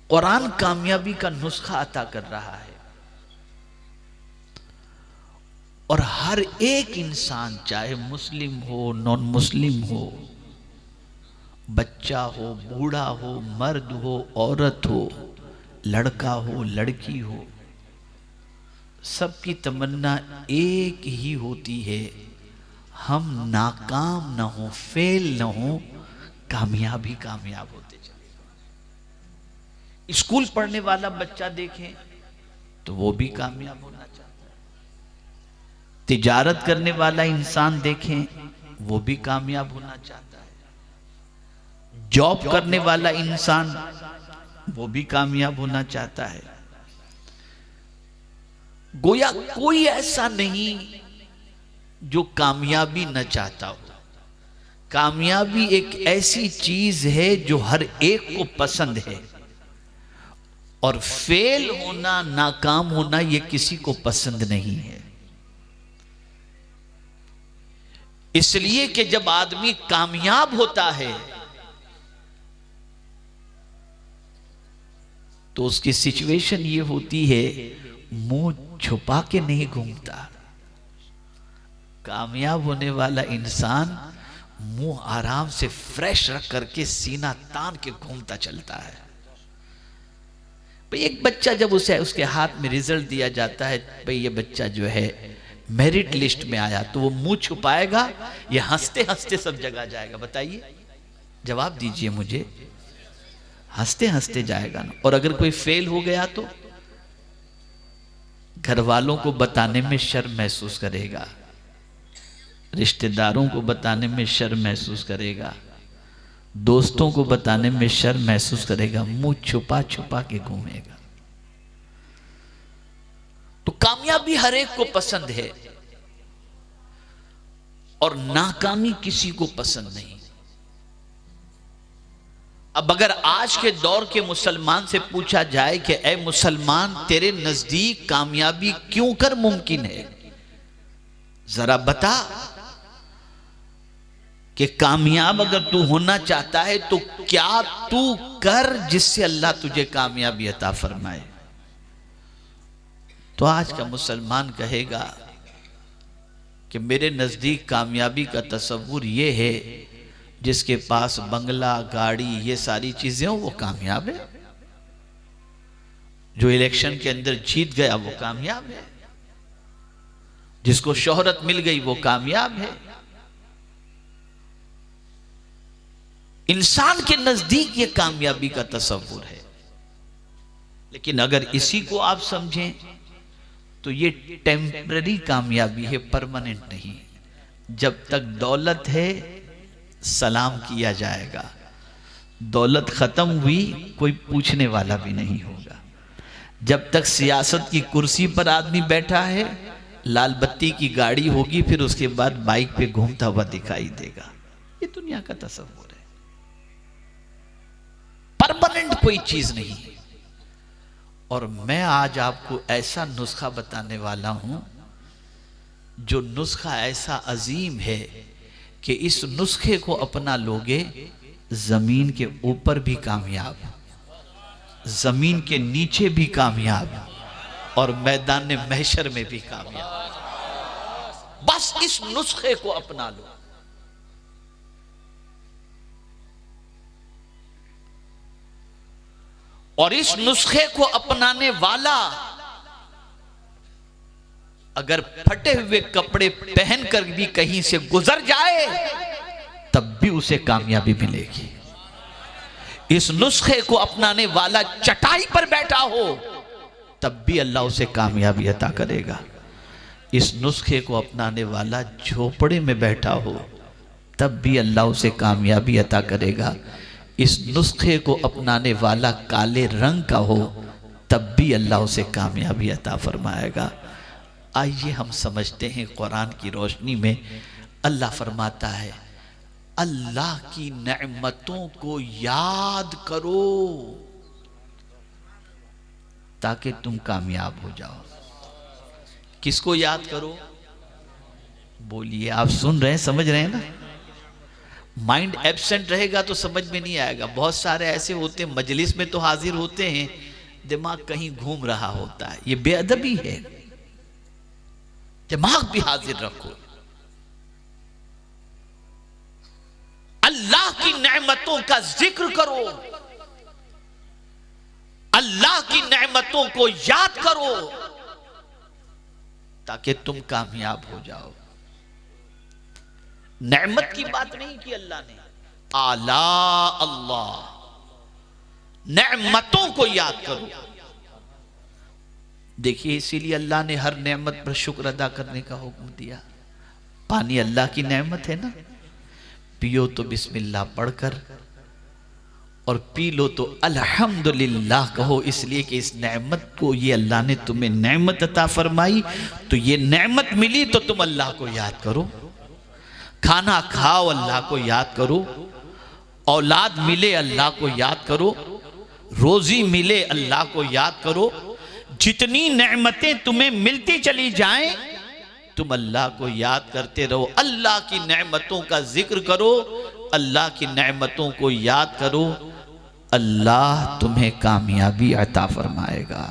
कुरान कामयाबी का नुस्खा अता कर रहा है और हर एक इंसान, चाहे मुस्लिम हो, नॉन मुस्लिम हो, बच्चा हो, बूढ़ा हो, मर्द हो, औरत हो, लड़का हो, लड़की हो, सबकी तमन्ना एक ही होती है, हम नाकाम ना हो, फेल ना हो, कामयाब होते चले। स्कूल पढ़ने वाला बच्चा देखें तो वो भी कामयाब होना चाहता है। तिजारत करने वाला इंसान देखें वो भी कामयाब होना चाहता है। जॉब करने वाला इंसान वो भी कामयाब होना चाहता है। गोया कोई ऐसा नहीं जो कामयाबी न चाहता हो। कामयाबी एक ऐसी चीज है जो हर एक को पसंद है और फेल होना, नाकाम होना ये किसी को पसंद नहीं है। इसलिए कि जब आदमी कामयाब होता है तो उसकी सिचुएशन ये होती है, मुंह छुपा के नहीं घूमता। कामयाब होने वाला इंसान मुंह आराम से फ्रेश रख करके सीना तान के घूमता चलता है। भाई एक बच्चा जब उसके हाथ में रिजल्ट दिया जाता है, भाई ये बच्चा जो है मेरिट लिस्ट में आया, तो वो मुंह छुपाएगा या हंसते हंसते सब जगह जाएगा? बताइए, जवाब दीजिए मुझे। हंसते हंसते जाएगा ना। और अगर कोई फेल हो गया तो घर वालों को बताने में शर्म महसूस करेगा, रिश्तेदारों को बताने में शर्म महसूस करेगा, दोस्तों को बताने में शर्म महसूस करेगा, मुंह छुपा छुपा के घूमेगा। तो कामयाबी हर एक को पसंद है और नाकामी किसी को पसंद नहीं। अब अगर आज के दौर के मुसलमान से पूछा जाए कि ऐ मुसलमान, तेरे नजदीक कामयाबी क्यों कर मुमकिन है, जरा बता कि कामयाब अगर तू होना चाहता है तो क्या तू कर जिससे अल्लाह तुझे कामयाबी अता फरमाए। तो आज का मुसलमान कहेगा कि मेरे नजदीक कामयाबी का तस्वुर ये है, जिसके पास बंगला, गाड़ी, ये सारी चीजें हो वो कामयाब है। जो इलेक्शन के अंदर जीत गया वो कामयाब है। जिसको शोहरत मिल गई वो कामयाब है। इंसान के नजदीक ये कामयाबी का तस्वुर है। लेकिन अगर इसी को आप समझें तो ये टेम्पररी कामयाबी है, परमानेंट नहीं। जब तक दौलत है सलाम किया जाएगा, दौलत खत्म हुई कोई पूछने वाला भी नहीं होगा। जब तक सियासत की कुर्सी पर आदमी बैठा है, लाल बत्ती की गाड़ी होगी, फिर उसके बाद बाइक पे घूमता हुआ दिखाई देगा। ये दुनिया का तस्वुर है, परमानेंट कोई चीज नहीं है। और मैं आज आपको ऐसा नुस्खा बताने वाला हूं, जो नुस्खा ऐसा अजीम है कि इस नुस्खे को अपना लोगे, जमीन के ऊपर भी कामयाब, जमीन के नीचे भी कामयाब और मैदान महशर में भी कामयाब। बस इस नुस्खे को अपना लो। और इस नुस्खे को अपनाने वाला अगर फटे हुए कपड़े पहनकर भी कहीं से गुजर जाए तब भी उसे कामयाबी मिलेगी। इस नुस्खे को अपनाने वाला चटाई पर बैठा हो तब भी अल्लाह उसे कामयाबी अता करेगा। इस नुस्खे को अपनाने वाला झोपड़े में बैठा हो तब भी अल्लाह उसे कामयाबी अता करेगा। इस नुस्खे को अपनाने वाला काले रंग का हो तब भी अल्लाह उसे कामयाबी अता फरमाएगा। आइए हम समझते हैं कुरान की रोशनी में। अल्लाह फरमाता है, अल्लाह की नेमतों को याद करो ताकि तुम कामयाब हो जाओ। किसको याद करो? बोलिए, आप सुन रहे हैं, समझ रहे हैं ना? माइंड एब्सेंट रहेगा तो समझ में नहीं आएगा। बहुत सारे ऐसे होते हैं मजलिस में तो हाजिर होते हैं, दिमाग कहीं घूम रहा होता है, ये बेअदबी है। दिमाग भी हाजिर रखो। अल्लाह की नेमतों का जिक्र करो, अल्लाह की नेमतों को याद करो ताकि तुम कामयाब हो जाओ। नेमत की बात नहीं की अल्लाह ने, आला अल्लाह, नेमतों को याद करो। देखिए इसीलिए अल्लाह ने हर नेमत पर शुक्र अदा करने का हुक्म दिया। पानी अल्लाह की नेमत है ना, पियो तो बिस्मिल्लाह पढ़कर, और पी लो तो अल्हम्दुलिल्लाह कहो, इसलिए कि इस नेमत को, ये अल्लाह ने तुम्हें नेमत अता फरमाई, तो ये नेमत मिली तो तुम अल्लाह को याद करो। खाना खाओ अल्लाह को याद करो, औलाद मिले अल्लाह को याद करो, रोजी मिले अल्लाह को याद करो। जितनी नेमतें तुम्हें मिलती चली जाएं तुम अल्लाह को याद करते रहो। अल्लाह की नेमतों का जिक्र करो, अल्लाह की नेमतों को याद करो, अल्लाह तुम्हें कामयाबी अता फरमाएगा।